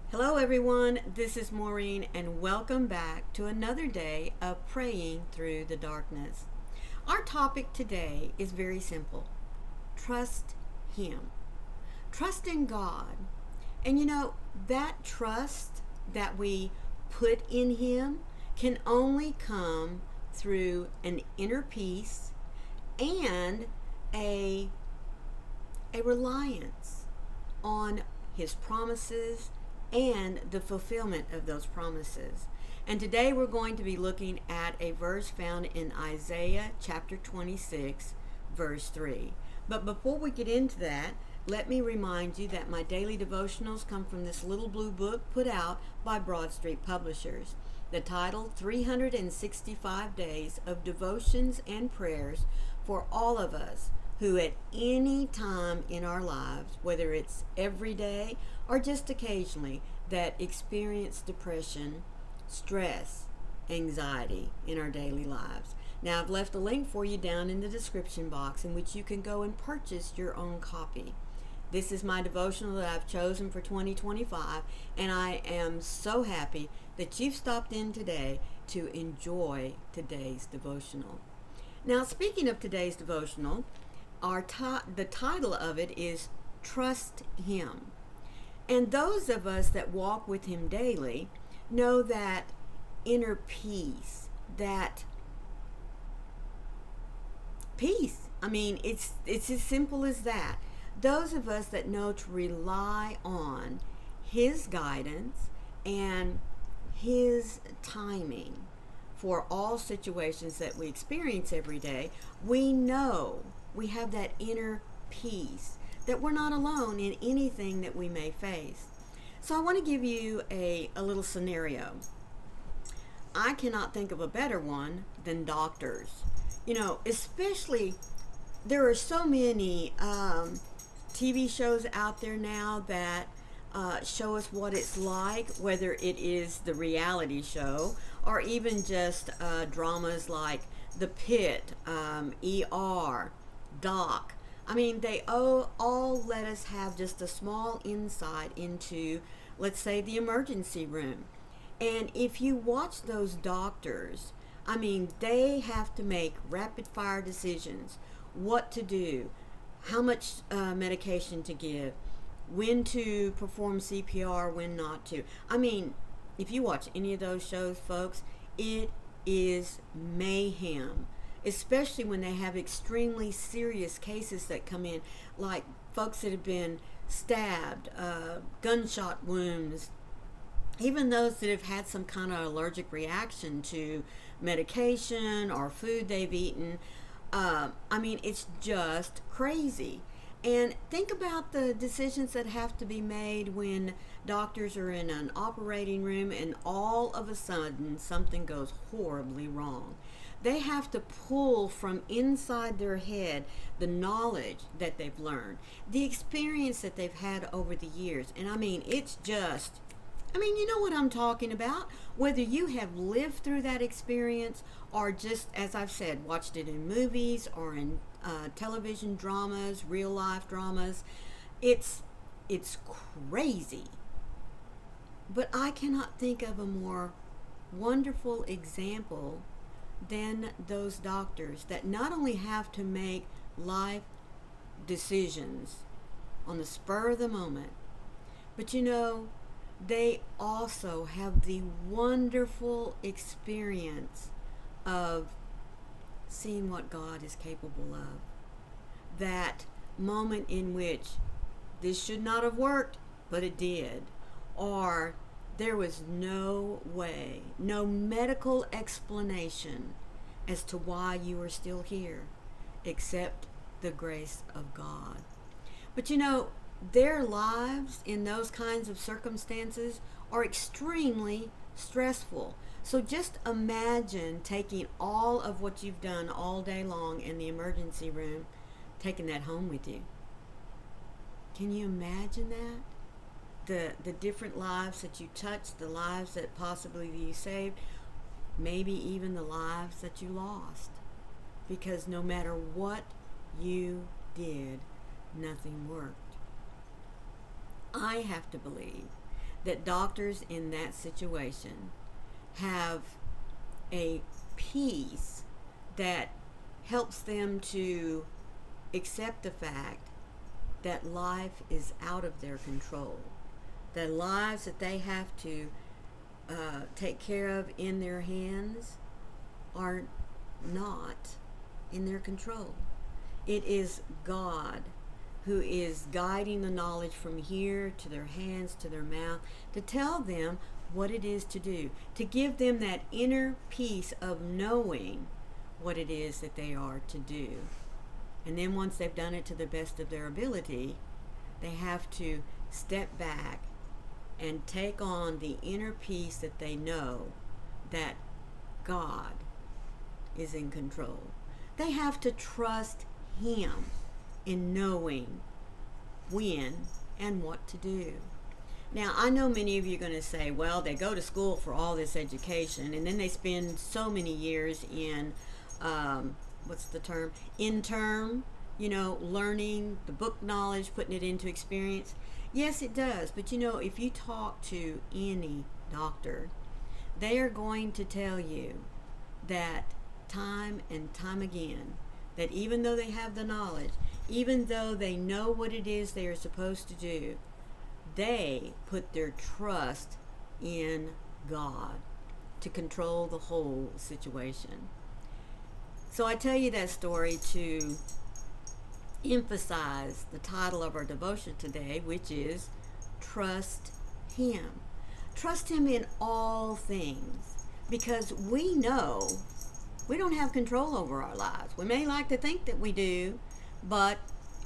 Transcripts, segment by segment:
Hello everyone, this is Maureen and welcome back to another day of praying through the darkness. Our topic today is very simple. Trust Him. Trust in God. And that trust that we put in Him can only come through an inner peace and a reliance on His promises and the fulfillment of those promises. And today we're going to be looking at a verse found in Isaiah chapter 26, verse 3. But before we get into that, let me remind you that my daily devotionals come from this little blue book put out by Broad Street Publishers. The title, 365 Days of Devotions and Prayers for all of us who at any time in our lives, whether it's every day or just occasionally, that experience depression, stress, anxiety in our daily lives. Now, I've left a link for you down in the description box in which you can go and purchase your own copy. This is my devotional that I've chosen for 2025, and I am so happy that you've stopped in today to enjoy today's devotional. Now, speaking of today's devotional, the title of it is Trust Him. And those of us that walk with Him daily know that inner peace, that peace. I mean, it's as simple as that. Those of us that know to rely on His guidance and His timing for all situations that we experience every day, we know we have that inner peace, that we're not alone in anything that we may face. So I want to give you a little scenario. I cannot think of a better one than doctors. Especially there are so many TV shows out there now that show us what it's like, whether it is the reality show or even just dramas like The Pit, ER, Doc. I mean, they all let us have just a small insight into, let's say, the emergency room. And if you watch those doctors, I mean, they have to make rapid fire decisions, what to do, how much medication to give, when to perform CPR, when not to. I mean, if you watch any of those shows, folks, it is mayhem, especially when they have extremely serious cases that come in, like folks that have been stabbed, gunshot wounds, even those that have had some kind of allergic reaction to medication or food they've eaten. I mean, it's just crazy. And think about the decisions that have to be made when doctors are in an operating room and all of a sudden something goes horribly wrong. They have to pull from inside their head the knowledge that they've learned, the experience that they've had over the years. And I mean, you know what I'm talking about. Whether you have lived through that experience or just, as I've said, watched it in movies or in television dramas, real life dramas, it's crazy. But I cannot think of a more wonderful example than those doctors that not only have to make life decisions on the spur of the moment, but they also have the wonderful experience of seeing what God is capable of. That moment in which this should not have worked, but it did. Or there was no way, no medical explanation as to why you are still here, except the grace of God. But their lives in those kinds of circumstances are extremely stressful. So just imagine taking all of what you've done all day long in the emergency room, taking that home with you. Can you imagine that? The different lives that you touched, the lives that possibly you saved, maybe even the lives that you lost. Because no matter what you did, nothing worked. I have to believe that doctors in that situation have a peace that helps them to accept the fact that life is out of their control. The lives that they have to take care of in their hands are not in their control. It is God who is guiding the knowledge from here to their hands to their mouth to tell them what it is to do, to give them that inner peace of knowing what it is that they are to do. And then once they've done it to the best of their ability, they have to step back and take on the inner peace that they know that God is in control. They have to trust Him in knowing when and what to do. Now, I know many of you are going to say, well, they go to school for all this education, and then they spend so many years in, what's the term? Intern, learning the book knowledge, putting it into experience. Yes, it does. But if you talk to any doctor, they are going to tell you that time and time again, that even though they have the knowledge, even though they know what it is they are supposed to do, they put their trust in God to control the whole situation. So I tell you that story to emphasize the title of our devotion today, which is Trust Him. Trust Him in all things, because we know we don't have control over our lives. We may like to think that we do, but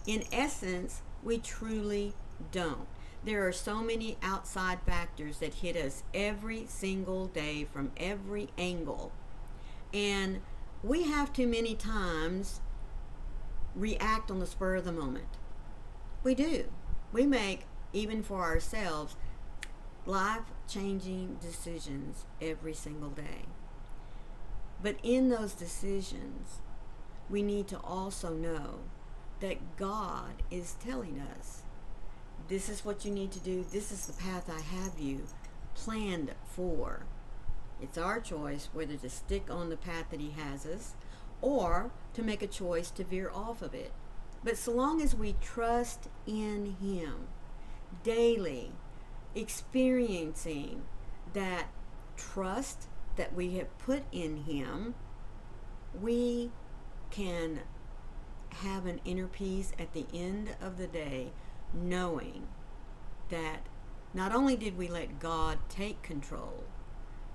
in essence, we truly don't. There are so many outside factors that hit us every single day from every angle. And we have too many times react on the spur of the moment. We do. We make, even for ourselves, life-changing decisions every single day. But in those decisions, we need to also know that God is telling us, this is what you need to do. This is the path I have you planned for. It's our choice whether to stick on the path that He has us or to make a choice to veer off of it. But so long as we trust in Him daily, experiencing that trust that we have put in Him, we can have an inner peace at the end of the day, knowing that not only did we let God take control,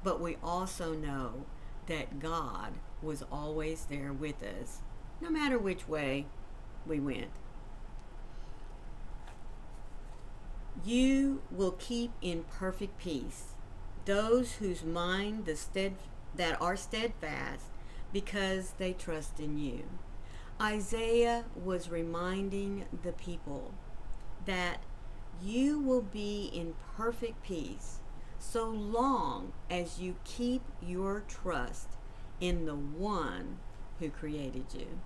but we also know that God was always there with us, no matter which way we went. You will keep in perfect peace those whose mind that are steadfast, because they trust in you. Isaiah was reminding the people that you will be in perfect peace so long as you keep your trust in the one who created you.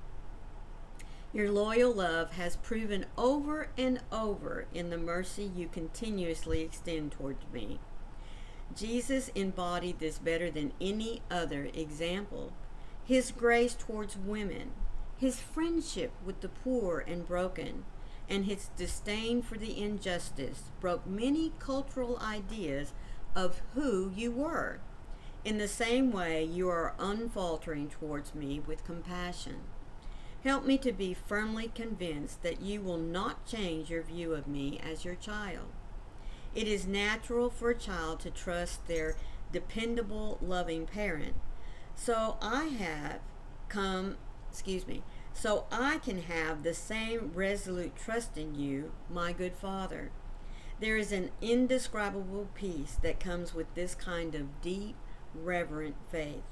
Your loyal love has proven over and over in the mercy you continuously extend towards me. Jesus embodied this better than any other example. His grace towards women, His friendship with the poor and broken, and His disdain for the injustice broke many cultural ideas of who you were. In the same way, you are unfaltering towards me with compassion. Help me to be firmly convinced that you will not change your view of me as your child. It is natural for a child to trust their dependable, loving parent. So I can have the same resolute trust in you, my good Father. There is an indescribable peace that comes with this kind of deep, reverent faith.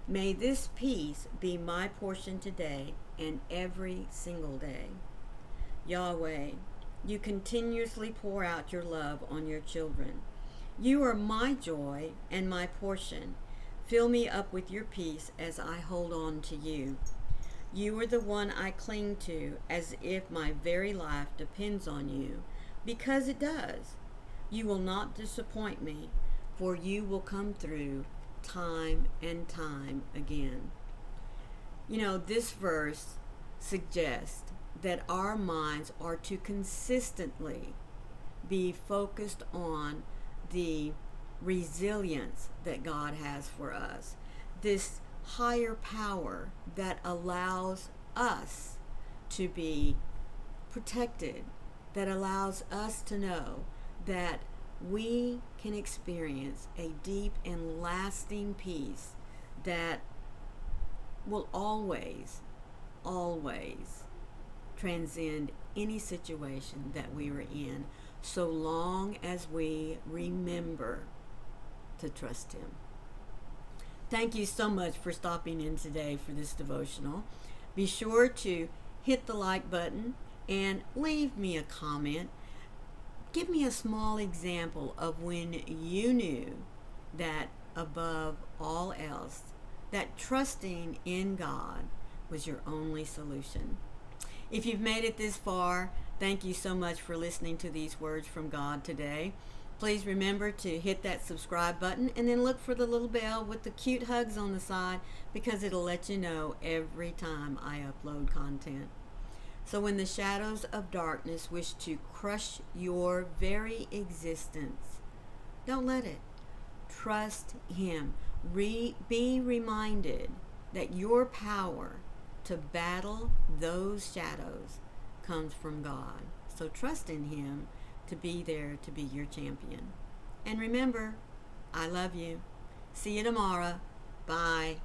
May this peace be my portion today and every single day. Yahweh, you continuously pour out your love on your children. You are my joy and my portion. Fill me up with your peace as I hold on to you. You are the one I cling to as if my very life depends on you, because it does. You will not disappoint me, for you will come through time and time again. You know, this verse suggests that our minds are to consistently be focused on the resilience that God has for us, this higher power that allows us to be protected, that allows us to know that we can experience a deep and lasting peace that will always, always transcend any situation that we are in, so long as we remember to trust Him. Thank you so much for stopping in today for this devotional. Be sure to hit the like button and leave me a comment. Give me a small example of when you knew that above all else, that trusting in God was your only solution. If you've made it this far, thank you so much for listening to these words from God today. Please remember to hit that subscribe button and then look for the little bell with the cute hugs on the side, because it'll let you know every time I upload content. So when the shadows of darkness wish to crush your very existence, don't let it. Trust Him. Be reminded that your power to battle those shadows comes from God. So trust in Him to be there to be your champion. And remember, I love you. See you tomorrow. Bye.